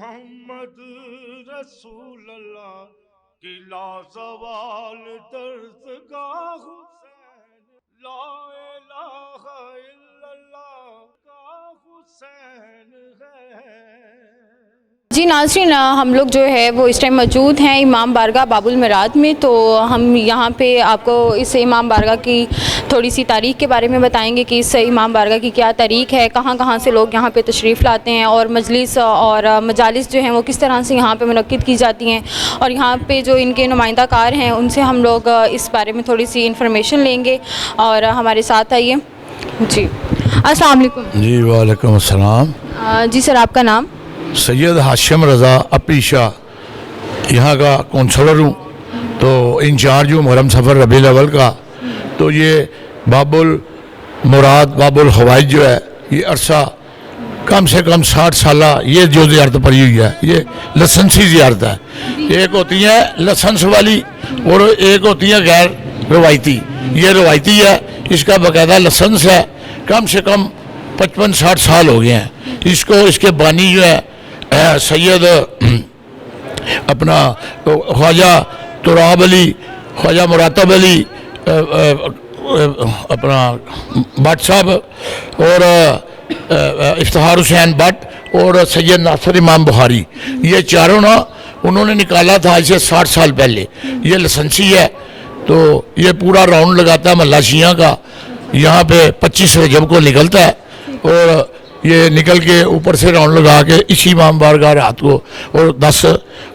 محمد رسول اللہ کی لازوال درسگاہ حسین، لا الہ الا اللہ کا حسین ہے۔ جی ناظرین، ہم لوگ جو ہے وہ اس ٹائم موجود ہیں امام بارگاہ باب المراد میں، تو ہم یہاں پہ آپ کو اس امام بارگاہ کی تھوڑی سی تاریخ کے بارے میں بتائیں گے کہ اس امام بارگاہ کی کیا تاریخ ہے، کہاں کہاں سے لوگ یہاں پہ تشریف لاتے ہیں، اور مجلس اور مجالس جو ہیں وہ کس طرح سے یہاں پہ منعقد کی جاتی ہیں، اور یہاں پہ جو ان کے نمائندہ کار ہیں ان سے ہم لوگ اس بارے میں تھوڑی سی انفارمیشن لیں گے، اور ہمارے ساتھ آئیے۔ جی السلام علیکم۔ جی وعلیکم السلام۔ جی سر، آپ کا نام؟ سید ہاشم رضا اپی شاہ، یہاں کا کونسلر ہوں، تو انچارج ہوں محرم سفر ربیع الاول کا۔ تو یہ باب المراد باب الحوائج جو ہے یہ عرصہ کم سے کم 60 سالہ یہ جو زیارت پڑی ہوئی ہے، یہ لسنسی زیارت ہے۔ ایک ہوتی ہے لسنس والی اور ایک ہوتی ہے غیر روایتی۔ یہ روایتی ہے، اس کا باقاعدہ لسنس ہے، کم سے کم 55-60 سال ہو گئے ہیں اس کو۔ اس کے بانی جو ہے سید اپنا خواجہ تراب علی، خواجہ مراتب علی اپنا بٹ صاحب، اور افتخار حسین بٹ، اور سید ناصر امام بخاری، یہ چاروں نا انہوں نے نکالا تھا اسے 60 سال پہلے۔ یہ لسنسی ہے، تو یہ پورا راؤنڈ لگاتا ہے محلہ شیعہ کا، یہاں پہ 25 رجب کو نکلتا ہے، اور یہ نکل کے اوپر سے راؤنڈ لگا کے اسی امام بارگاہ رات کو، اور 10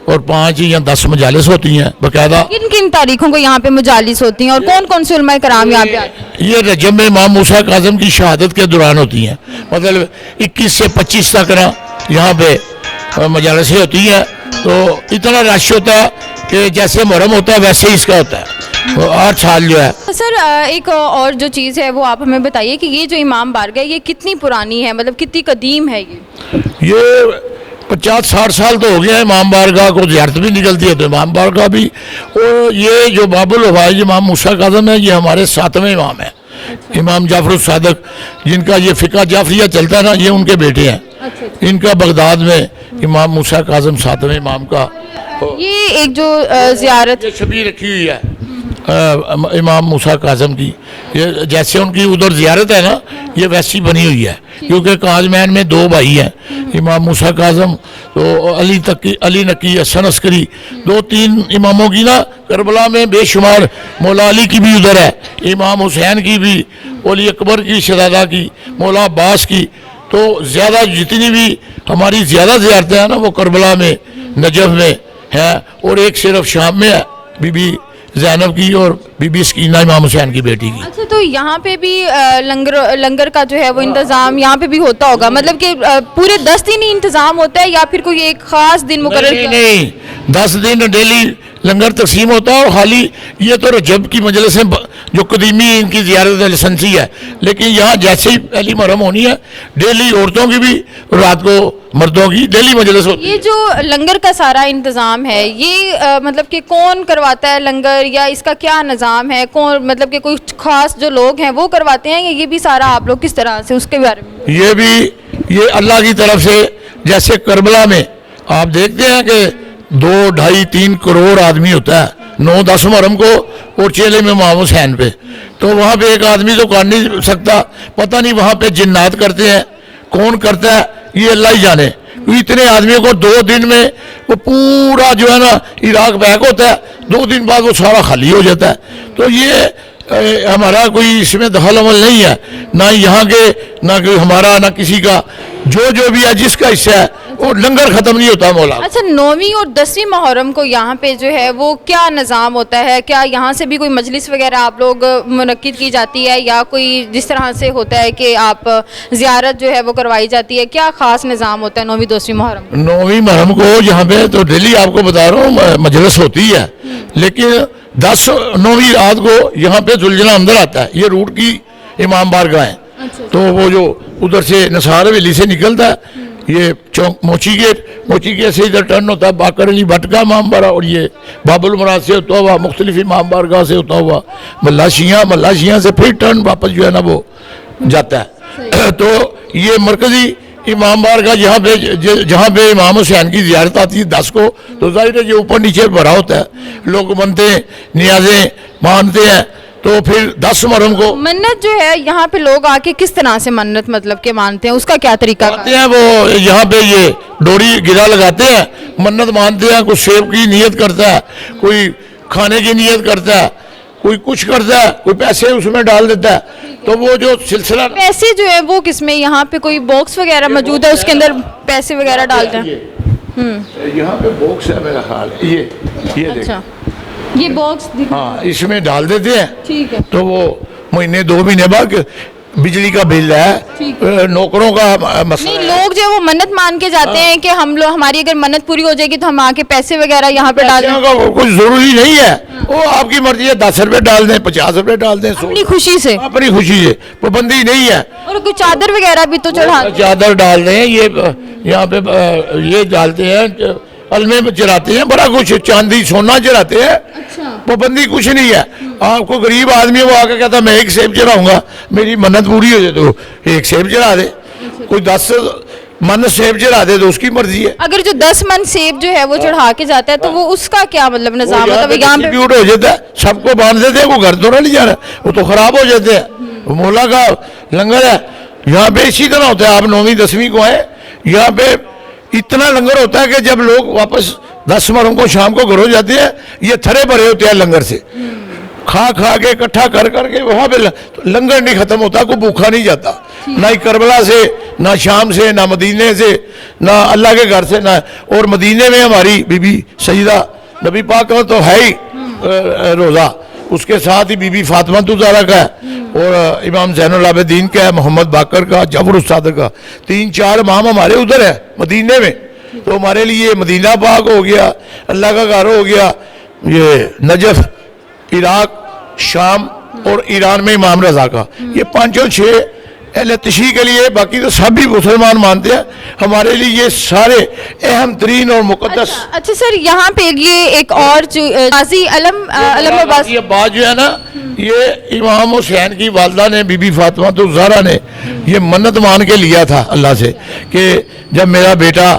اور 5 یا 10 مجالس ہوتی ہیں باقاعدہ۔ کن کن تاریخوں کو یہاں پہ مجالس ہوتی ہیں، اور کون کون سے علماء کرام یہاں پہ آتے ہیں؟ یہ رجب میں امام موسیٰ کاظم کی شہادت کے دوران ہوتی ہیں، مطلب 21 سے 25 تک نا یہاں پہ مجالسیں ہوتی ہیں۔ تو اتنا رش ہوتا ہے کہ جیسے محرم ہوتا ہے ویسے ہی اس کا ہوتا ہے، 8 سال جو ہے۔ سر ایک اور جو چیز ہے وہ آپ ہمیں بتائیے کہ یہ جو امام بارگاہ یہ کتنی پرانی ہے، مطلب کتنی قدیم ہے؟ یہ 50-60 سال تو ہو گیا ہے امام بارگاہ کو زیارت بھی نکلتی ہے، تو امام بارگاہ بھی۔ اور یہ جو باب الحوائج امام موسیٰ کاظم ہے، یہ ہمارے 7ویں امام ہیں، امام جعفر الصادق، جن کا یہ فقہ جعفریہ چلتا ہے نا، یہ ان کے بیٹے ہیں۔ ان کا بغداد میں امام موسیٰ کاظم 7ویں امام کا یہ ایک جو زیارت یہ شبیہ رکھی ہوئی ہے امام موسیٰ کاظم کی، یہ جیسے ان کی ادھر زیارت ہے نا یہ ویسی بنی ہوئی ہے، کیونکہ کاظمین میں 2 بھائی ہیں، امام موسیٰ کاظم تو علی نقی حسن عسکری، 2-3 اماموں کی نا کربلا میں بے شمار، مولا علی کی بھی ادھر ہے، امام حسین کی بھی، ولی اکبر کی، شہزادہ کی، مولا عباس کی۔ تو زیادہ جتنی بھی ہماری زیادہ زیارتیں ہیں نا وہ کربلا میں، نجف میں ہیں، اور ایک صرف شام میں ہے بی بی زینب کی اور بی بی سکینہ امام حسین کی بیٹی کی۔ اچھا، تو یہاں پہ بھی لنگر کا جو ہے وہ انتظام یہاں پہ بھی ہوتا ہوگا، مطلب کہ پورے 10 دن ہی انتظام ہوتا ہے یا پھر کوئی ایک خاص دن مقرر کیا؟ نہیں، 10 دن ڈیلی لنگر تقسیم ہوتا ہے، اور خالی یہ تو رجب کی مجلسیں جو قدیمی ان کی زیارت لسنسی ہے، لیکن یہاں جیسے ہی پہلی محرم ہونی ہے ڈیلی عورتوں کی بھی، رات کو مردوں کی ڈیلی مجلس ہوتی ہے۔ یہ جو لنگر کا سارا انتظام ہے یہ مطلب کہ کون کرواتا ہے لنگر، یا اس کا کیا نظام ہے، کون مطلب کہ کوئی خاص جو لوگ ہیں وہ کرواتے ہیں، یا یہ بھی سارا آپ لوگ کس طرح سے اس کے بارے میں؟ یہ بھی یہ اللہ کی طرف سے، جیسے کربلا میں آپ دیکھتے ہیں کہ 2-2.5-3 کروڑ آدمی ہوتا ہے 9-10 محرم کو، اور چیلے میں امام حسین پہ، تو وہاں پہ ایک آدمی تو کر نہیں سکتا، پتہ نہیں وہاں پہ جنات کرتے ہیں، کون کرتا ہے یہ اللہ ہی جانے۔ اتنے آدمیوں کو 2 دن میں وہ پورا جو ہے نا عراق بیک ہوتا ہے، 2 دن بعد وہ سارا خالی ہو جاتا ہے۔ تو یہ ہمارا کوئی اس میں دخل عمل نہیں ہے، نہ یہاں کے، نہ کوئی ہمارا، نہ کسی کا، جو بھی ہے جس کا حصہ ہے وہ لنگر ختم نہیں ہوتا مولا۔ اچھا، 9ویں اور 10ویں محرم کو یہاں پہ جو ہے وہ کیا نظام ہوتا ہے؟ کیا یہاں سے بھی کوئی مجلس وغیرہ آپ لوگ منعقد کی جاتی ہے، یا کوئی جس طرح سے ہوتا ہے کہ آپ زیارت جو ہے وہ کروائی جاتی ہے؟ کیا خاص نظام ہوتا ہے 9ویں 10ویں محرم؟ 9ویں محرم کو یہاں پہ تو ڈیلی آپ کو بتا رہا ہوں مجلس ہوتی ہے، لیکن 9ویں رات کو یہاں پہ زلجلہ اندر آتا ہے، یہ روٹ کی امام بارگاہ ہے، تو وہ جو ادھر سے نثار حویلی سے نکلتا ہے، یہ چوک موچی گیٹ سے ادھر ٹرن ہوتا ہے، باقر علی بٹ کا امام بارگاہ، اور یہ باب المراد سے ہوتا ہوا مختلف امام بارگاہ سے ہوتا ہوا محلہ شیعہ سے پھر ٹرن واپس جو ہے نا وہ جاتا ہے۔ تو یہ مرکزی امام بارگاہ جہاں پہ امام حسین کی زیارت آتی ہے 10 کو تو ظاہر ہے یہ اوپر نیچے بھرا ہوتا ہے، لوگ منتے ہیں، نیازیں مانتے ہیں، تو پھر 10 محرم کو منت جو ہے یہاں پہ لوگ آ کے کس طرح سے منت مطلب کہ مانتے ہیں، اس کا کیا طریقہ آتے ہیں، وہ یہاں پہ یہ ڈوری گرا لگاتے ہیں، منت مانتے ہیں، کوئی سیب کی نیت کرتا ہے، کوئی کھانے کی نیت کرتا ہے، کوئی کچھ کرتا ہے، کوئی پیسے اس میں ڈال دیتا ہے، تو وہ جو سلسلہ پیسے جو ہے وہ کس میں، یہاں پہ کوئی باکس وغیرہ موجود ہے اس کے اندر پیسے وغیرہ ڈالتے ہیں؟ یہاں پہ باکس ہے میرا خیال ہے، یہ دیکھ، اچھا یہ باکس ہاں اس میں ڈال دیتے ہیں، ٹھیک ہے، تو وہ مہینے 2 مہینے بعد بجلی کا بل ہے، نوکروں کا مسئلہ نہیں ہے۔ لوگ جو ہے وہ منت مان کے جاتے ہیں کہ ہماری اگر منت پوری ہو جائے گی تو ہم آ کے پیسے وغیرہ یہاں پہ ڈال دیں، کوئی ضروری نہیں ہے، وہ آپ کی مرضی ہے، 10 روپے ڈال دیں، 50 روپے ڈال دیں، اپنی خوشی سے، اپنی خوشی سے، پابندی نہیں ہے۔ اور کوئی چادر وغیرہ بھی تو چڑھا چادر ڈال دیں، یہ یہاں پہ یہ ڈالتے ہیں، علمے میں چڑھاتے ہیں، بڑا کچھ چاندی سونا چڑھاتے ہیں، پابندی کچھ نہیں ہے۔ آپ کو غریب آدمی وہ آ کے کہتا میں 1 سیب چڑھاؤں گا، میری منت پوری ہو جائے تو 1 سیب چڑھا دے، کوئی 10 من سیب چڑھا دے تو اس کی مرضی ہے۔ اگر جو 10 من سیب جو ہے وہ چڑھا کے جاتا ہے تو وہ اس کا کیا مطلب نظام ہوتا ہے؟ یہاں پہ ڈسٹریبیوٹ ہو جاتا ہے، سب کو باندھ دیتے ہیں، وہ گھر تو نہیں جا رہا، وہ تو خراب ہو جاتے ہیں۔ وہ مولا کا لنگر ہے، یہاں پہ اسی طرح ہوتا ہے۔ آپ 9ویں 10ویں کو آئے، یہاں پہ اتنا لنگر ہوتا ہے کہ جب لوگ واپس 10 محرم کو شام کو گھر ہو جاتے ہیں، یہ تھرے بھرے ہوتے ہیں لنگر سے، کھا کے اکٹھا کر کے وہاں پہ لنگر نہیں ختم ہوتا، کوئی بھوکا نہیں جاتا، نہ ہی کربلا سے، نہ شام سے، نہ مدینے سے، نہ اللہ کے گھر سے، نہ اور مدینے میں ہماری بی بی سیدہ نبی پاک کا تو ہے ہی روزہ، اس کے ساتھ ہی بی بی فاطمہ الزہرا کا ہے، اور امام زین العابدین کا ہے، محمد باقر کا، جعفر الصادق کا، 3-4 امام ہمارے ادھر ہے مدینے میں، تو ہمارے لیے مدینہ پاک ہو گیا، اللہ کا گھر ہو گیا، یہ نجف، عراق، شام اور ایران میں امام رضا کا، یہ 5-6 اہل تشیع کے لیے، باقی تو سب بھی مسلمان مانتے ہیں، ہمارے لیے یہ سارے اہم ترین اور مقدس۔ اچھا سر، یہاں پہ یہ ایک اور جو غازی علم عباس، یہ بات جو ہے نا، یہ امام حسین کی والدہ نے، بی بی فاطمہ الزہرا نے یہ منت مان کے لیا تھا اللہ سے کہ جب میرا بیٹا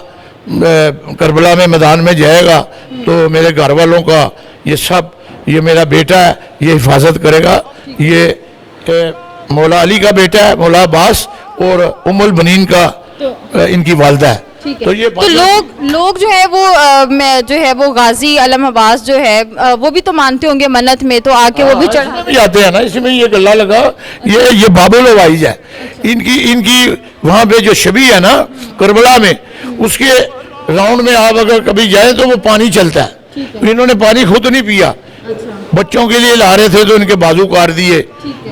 کربلا میں میدان میں جائے گا تو میرے گھر والوں کا یہ سب، یہ میرا بیٹا ہے، یہ حفاظت کرے گا، یہ مولا علی کا بیٹا ہے، مولا عباس، اور ام البنین کا ان کی والدہ ہے۔ تو لوگ جو ہے وہ غازی علم عباس جو ہے وہ بھی تو مانتے ہوں گے منت میں، تو آ کے وہ بھی چڑھا بھی آتے ہیں نا، اس میں یہ گلہ لگا، یہ باب الوائز ہے، ان کی وہاں پہ جو شبیہ ہے نا کربلا میں، اس کے راؤنڈ میں آپ اگر کبھی جائیں تو وہ پانی چلتا ہے، انہوں نے پانی خود نہیں پیا، بچوں کے لیے لا رہے تھے تو ان کے بازو کاٹ دیے،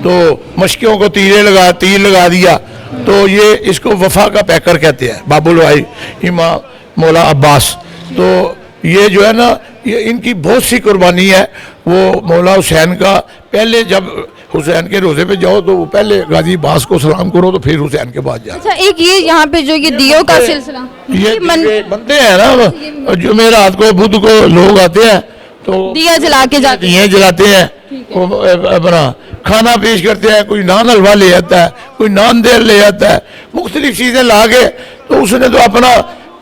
تو مشکیوں کو تیر لگا دیا، تو یہ اس کو وفا کا پیکر کہتے ہیں، باب الوحی امام مولا عباس۔ تو یہ جو ہے نا، یہ ان کی بہت سی قربانی ہے۔ وہ مولا حسین کا، پہلے جب حسین کے روزے پہ جاؤ تو وہ پہلے غازی عباس کو سلام کرو تو پھر حسین کے بعد جاؤ۔ اچھا ایک یہ یہاں پہ جو یہ دیو کا سلسلہ، یہ بنتے ہیں نا، جمعرات کو بدھ کو لوگ آتے ہیں تو دیا جلا کے جاتے دیے جلاتے ہیں، اپنا کھانا پیش کرتے ہیں، کوئی نان حلوہ لے آتا ہے، کوئی نان دیر لے آتا ہے، مختلف چیزیں لا کے، تو اس نے تو اپنا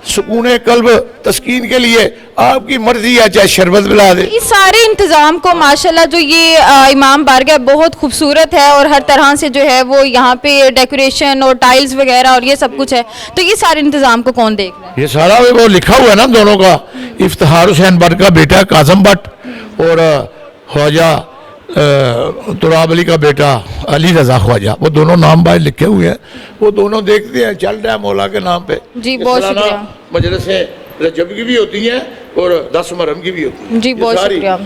سکون قلب تسکین کے لیے آپ کی مرضی ہے چاہے شربت پلا دے۔ اس سارے انتظام کو ماشاءاللہ جو یہ امام بارگاہ بہت خوبصورت ہے، اور ہر طرح سے جو ہے وہ یہاں پہ ڈیکوریشن اور ٹائلز وغیرہ اور یہ سب کچھ ہے، تو یہ سارے انتظام کو کون دیکھ رہا ہے؟ یہ سارا وہ لکھا ہوا ہے نا دونوں کا، افتخار حسین بٹ کا بیٹا کاظم بٹ، اور خواجہ تراب علی کا بیٹا علی رضا خواجہ، وہ دونوں نام باہر لکھے ہوئے ہیں، وہ دونوں دیکھتے ہیں، چل رہا ہے مولا کے نام پہ۔ جی بہت شکریہ، مجلس رجب کی بھی ہوتی ہیں اور 10 محرم کی بھی ہوتی ہیں۔ جی بہت شکریہ۔